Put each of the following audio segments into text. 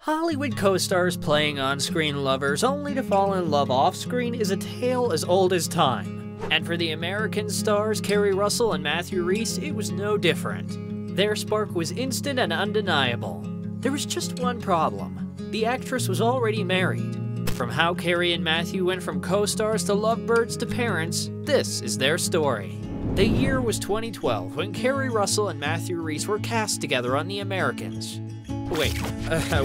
Hollywood co-stars playing on-screen lovers only to fall in love off-screen is a tale as old as time. And for the American stars Keri Russell and Matthew Rhys, it was no different. Their spark was instant and undeniable. There was just one problem. The actress was already married. From how Keri and Matthew went from co-stars to lovebirds to parents, this is their story. The year was 2012 when Keri Russell and Matthew Rhys were cast together on The Americans. Wait,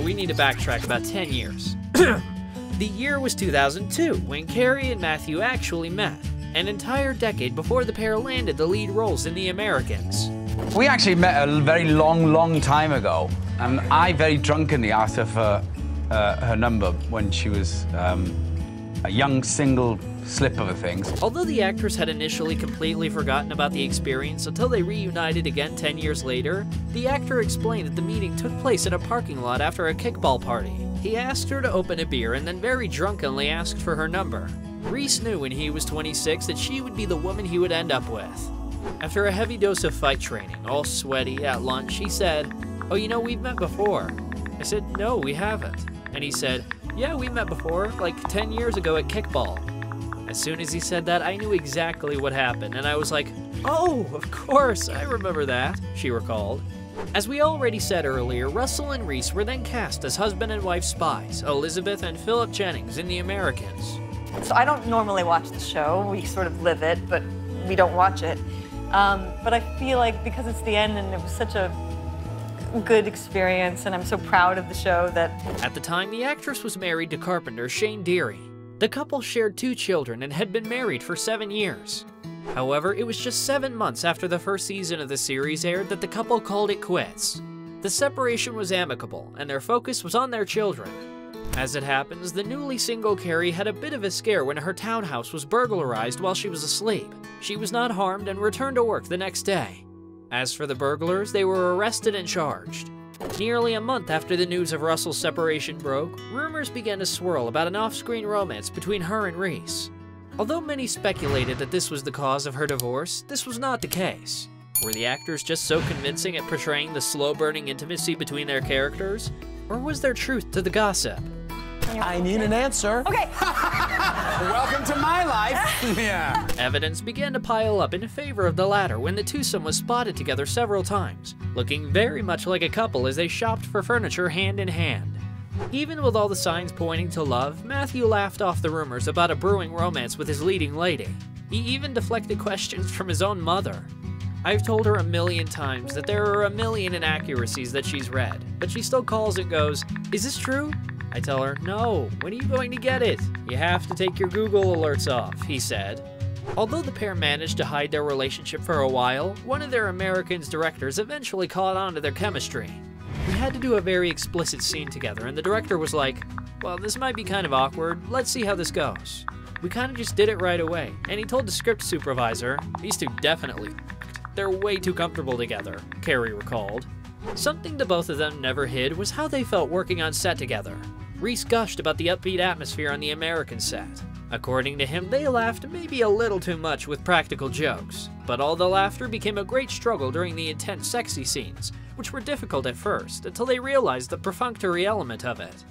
we need to backtrack about 10 years. The year was 2002 when Keri and Matthew actually met, an entire decade before the pair landed the lead roles in The Americans. We actually met a very long time ago, and I very drunkenly asked her for her number when she was a young single slip of a thing. Although the actress had initially completely forgotten about the experience until they reunited again 10 years later, the actor explained that the meeting took place in a parking lot after a kickball party. He asked her to open a beer and then very drunkenly asked for her number. Rhys knew when he was 26 that she would be the woman he would end up with. After a heavy dose of fight training, all sweaty, at lunch, he said, "Oh, you know, we've met before." I said, "No, we haven't." And he said, "Yeah, we met before, like 10 years ago at kickball." As soon as he said that, I knew exactly what happened, and I was like, "Oh, of course, I remember that," she recalled. As we already said earlier, Russell and Rhys were then cast as husband and wife spies, Elizabeth and Philip Jennings in The Americans. So I don't normally watch the show. We sort of live it, but we don't watch it. But I feel like because it's the end and it was such a good experience, and I'm so proud of the show that... At the time, the actress was married to carpenter Shane Deary. The couple shared 2 children and had been married for 7 years. However, it was just 7 months after the first season of the series aired that the couple called it quits. The separation was amicable, and their focus was on their children. As it happens, the newly single Keri had a bit of a scare when her townhouse was burglarized while she was asleep. She was not harmed and returned to work the next day. As for the burglars, they were arrested and charged. Nearly a month after the news of Russell's separation broke, rumors began to swirl about an off-screen romance between her and Rhys. Although many speculated that this was the cause of her divorce, this was not the case. Were the actors just so convincing at portraying the slow-burning intimacy between their characters? Or was there truth to the gossip? I need an answer. Okay. Welcome to my life. Yeah. Evidence began to pile up in favor of the latter when the twosome was spotted together several times, looking very much like a couple as they shopped for furniture hand in hand. Even with all the signs pointing to love, Matthew laughed off the rumors about a brewing romance with his leading lady. He even deflected questions from his own mother. I've told her a million times that there are a million inaccuracies that she's read, but she still calls and goes, "Is this true?" I tell her, "No, when are you going to get it? You have to take your Google alerts off," he said. Although the pair managed to hide their relationship for a while, one of their Americans directors eventually caught on to their chemistry. We had to do a very explicit scene together, and the director was like, "Well, this might be kind of awkward, let's see how this goes." We kind of just did it right away, and he told the script supervisor, "These two definitely they're way too comfortable together," Keri recalled. Something the both of them never hid was how they felt working on set together. Rhys gushed about the upbeat atmosphere on The American set. According to him, they laughed maybe a little too much with practical jokes, but all the laughter became a great struggle during the intense sexy scenes, which were difficult at first, until they realized the perfunctory element of it.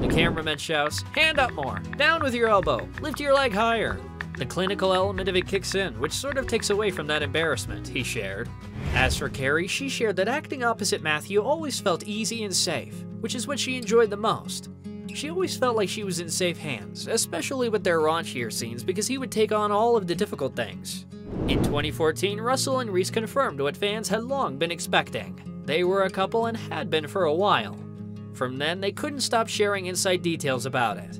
The cameraman shouts, "Hand up more, down with your elbow, lift your leg higher." The clinical element of it kicks in, which sort of takes away from that embarrassment, he shared. As for Keri, she shared that acting opposite Matthew always felt easy and safe, which is what she enjoyed the most. She always felt like she was in safe hands, especially with their raunchier scenes because he would take on all of the difficult things. In 2014, Russell and Rhys confirmed what fans had long been expecting. They were a couple and had been for a while. From then, they couldn't stop sharing inside details about it.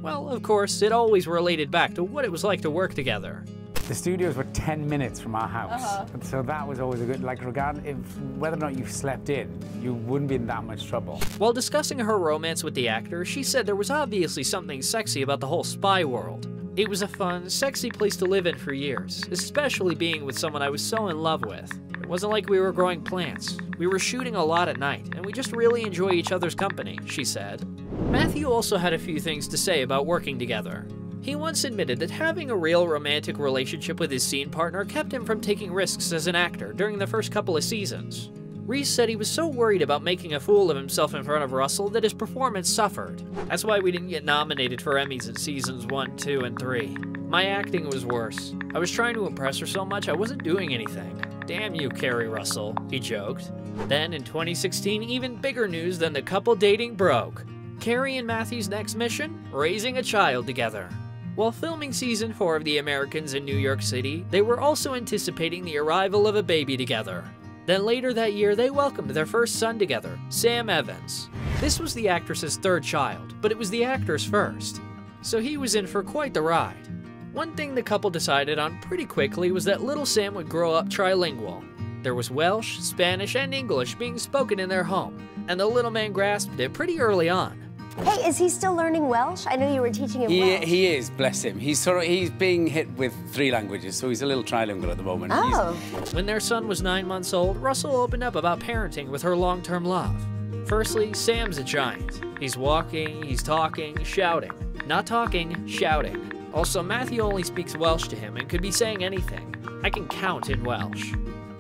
Well, of course, it always related back to what it was like to work together. The studios were 10 minutes from our house, and so that was always a good, like, regardless whether or not you slept in, you wouldn't be in that much trouble. While discussing her romance with the actor, she said there was obviously something sexy about the whole spy world. It was a fun, sexy place to live in for years, especially being with someone I was so in love with. It wasn't like we were growing plants. We were shooting a lot at night, and we just really enjoy each other's company, she said. Matthew also had a few things to say about working together. He once admitted that having a real romantic relationship with his scene partner kept him from taking risks as an actor during the first couple of seasons. Rhys said he was so worried about making a fool of himself in front of Russell that his performance suffered. That's why we didn't get nominated for Emmys in seasons 1, 2, and 3. My acting was worse. I was trying to impress her so much I wasn't doing anything. Damn you, Keri Russell, he joked. Then in 2016, even bigger news than the couple dating broke. Keri and Matthew's next mission? Raising a child together. While filming season 4 of The Americans in New York City, they were also anticipating the arrival of a baby together. Then later that year, they welcomed their first son together, Sam Evans. This was the actress's third child, but it was the actor's first. So he was in for quite the ride. One thing the couple decided on pretty quickly was that little Sam would grow up trilingual. There was Welsh, Spanish, and English being spoken in their home, and the little man grasped it pretty early on. Hey, is he still learning Welsh? I know you were teaching him Welsh. He is, bless him. He's being hit with 3 languages, so he's a little trilingual at the moment. Oh. When their son was 9 months old, Russell opened up about parenting with her long-term love. Firstly, Sam's a giant. He's walking, he's talking, shouting. Not talking, shouting. Also, Matthew only speaks Welsh to him and could be saying anything. I can count in Welsh.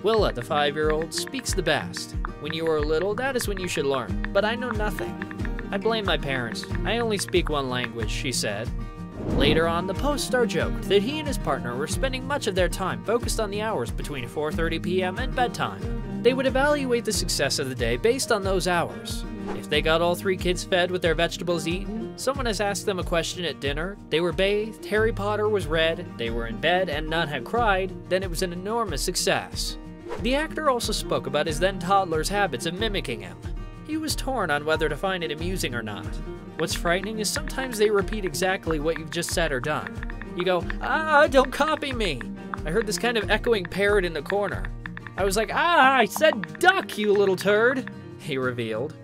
Willa, the 5-year-old, speaks the best. When you are little, that is when you should learn, but I know nothing. I blame my parents. I only speak 1 language, she said. Later on, the Post star joked that he and his partner were spending much of their time focused on the hours between 4:30 p.m. and bedtime. They would evaluate the success of the day based on those hours. If they got all 3 kids fed with their vegetables eaten, someone has asked them a question at dinner, they were bathed, Harry Potter was read, they were in bed, and none had cried, then it was an enormous success. The actor also spoke about his then-toddler's habits of mimicking him. He was torn on whether to find it amusing or not. What's frightening is sometimes they repeat exactly what you've just said or done. You go, "Ah, don't copy me." I heard this kind of echoing parrot in the corner. I was like, "Ah, I said duck, you little turd," he revealed.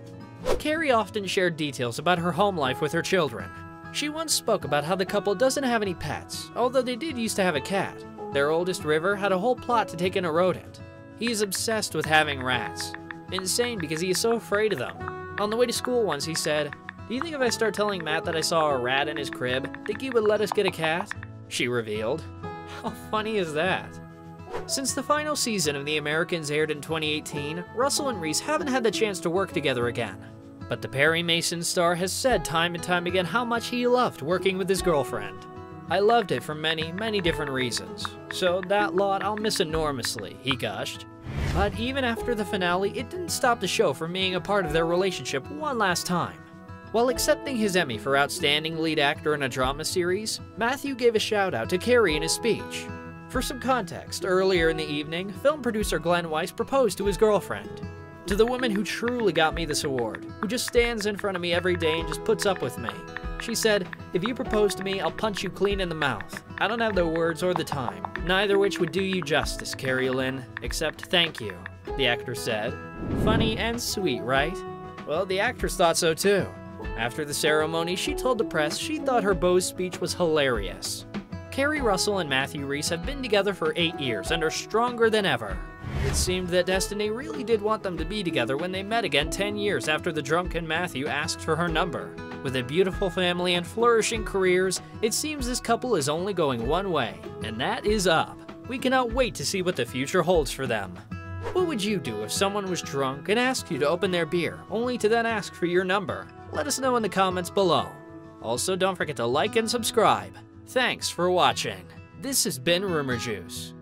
Keri often shared details about her home life with her children. She once spoke about how the couple doesn't have any pets, although they did used to have a cat. Their oldest, River, had a whole plot to take in a rodent. He is obsessed with having rats. Insane because he is so afraid of them. On the way to school once, he said, "Do you think if I start telling Matt that I saw a rat in his crib, think he would let us get a cat?" She revealed. How funny is that? Since the final season of The Americans aired in 2018, Russell and Rhys haven't had the chance to work together again. But the Perry Mason star has said time and time again how much he loved working with his girlfriend. "I loved it for many, many different reasons. So that lot I'll miss enormously," he gushed. But even after the finale, it didn't stop the show from being a part of their relationship one last time. While accepting his Emmy for Outstanding Lead Actor in a Drama Series, Matthew gave a shout-out to Keri in his speech. For some context, earlier in the evening, film producer Glenn Weiss proposed to his girlfriend. "To the woman who truly got me this award, who just stands in front of me every day and just puts up with me. She said, 'If you propose to me, I'll punch you clean in the mouth.' I don't have the words or the time, neither which would do you justice, Keri Lynn, except thank you," the actor said. Funny and sweet, right? Well, the actress thought so too. After the ceremony, she told the press she thought her beau's speech was hilarious. Keri Russell and Matthew Rhys have been together for 8 years and are stronger than ever. It seemed that destiny really did want them to be together when they met again 10 years after the drunken Matthew asked for her number. With a beautiful family and flourishing careers, it seems this couple is only going one way, and that is up. We cannot wait to see what the future holds for them. What would you do if someone was drunk and asked you to open their beer, only to then ask for your number? Let us know in the comments below. Also, don't forget to like and subscribe. Thanks for watching. This has been Rumour Juice.